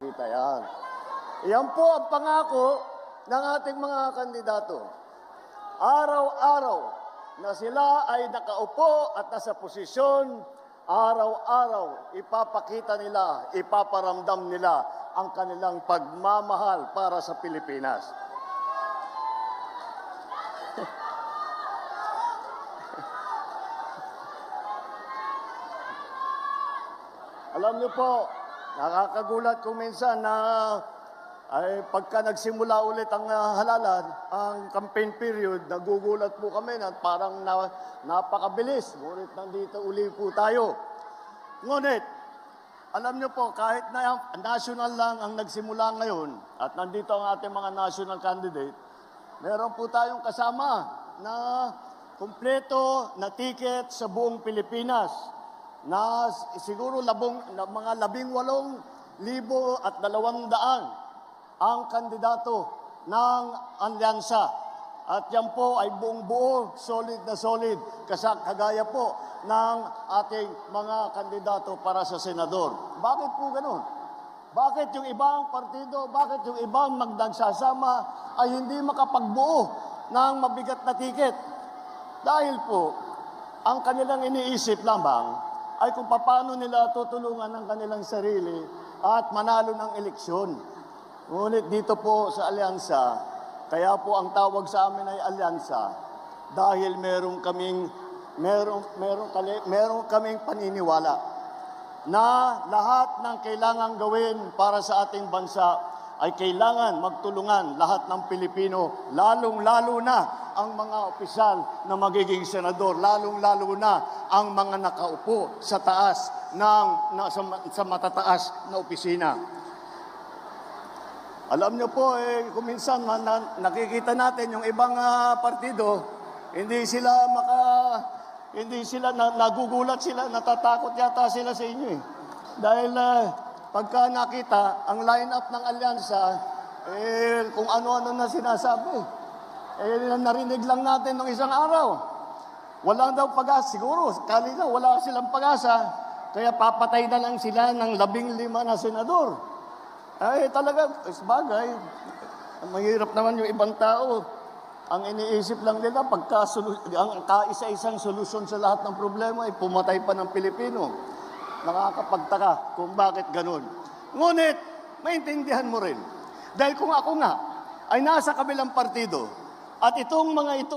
Kita yan. Yan po ang pangako ng ating mga kandidato. Araw-araw na sila ay nakaupo at nasa posisyon, araw-araw ipapakita nila, ipaparamdam nila ang kanilang pagmamahal para sa Pilipinas. Alam niyo po, nakakagulat kung minsan na ay pagka nagsimula ulit ang halalan, ang campaign period, nagugulat po kami na parang napakabilis. Ngunit nandito uli po tayo. Ngunit, alam niyo po, kahit na national lang ang nagsimula ngayon at nandito ang ating mga national candidate, meron po tayong kasama na kumpleto na ticket sa buong Pilipinas na siguro mga 18,200 ang kandidato ng alyansa. At yan po ay buong buo, solid na solid, kagaya po ng ating mga kandidato para sa senador. Bakit po ganun? Bakit yung ibang partido, bakit yung ibang magnagsasama ay hindi makapagbuo ng mabigat na ticket? Dahil po, ang kanilang iniisip lamang ay kung paano nila tutulungan ang kanilang sarili at manalo ng eleksyon. Ngunit dito po sa alyansa, kaya po ang tawag sa amin ay alyansa dahil meron kaming paniniwala na lahat ng kailangan gawin para sa ating bansa ay kailangan magtulungan lahat ng Pilipino, lalong-lalo na ang mga opisyal na magiging senador, lalong-lalo na ang mga nakaupo sa taas sa matataas na opisina. Alam niyo po, kung minsan nakikita natin yung ibang partido, hindi sila nagugulat sila, natatakot yata sila sa inyo eh. Dahil pagka nakita ang line-up ng alyansa, kung ano-ano na sinasabi, narinig lang natin nung isang araw. Walang daw pag-asa, siguro, kanina wala silang pag-asa, kaya papatay na lang sila ng 15 na senador. Talaga, bagay. Mahirap naman yung ibang tao. Ang iniisip lang nila, ang kaisa-isang solusyon sa lahat ng problema ay pumatay pa ng Pilipino. Nakakapagtaka kung bakit ganun. Ngunit, maintindihan mo rin. Dahil kung ako nga ay nasa kabilang partido, at itong mga ito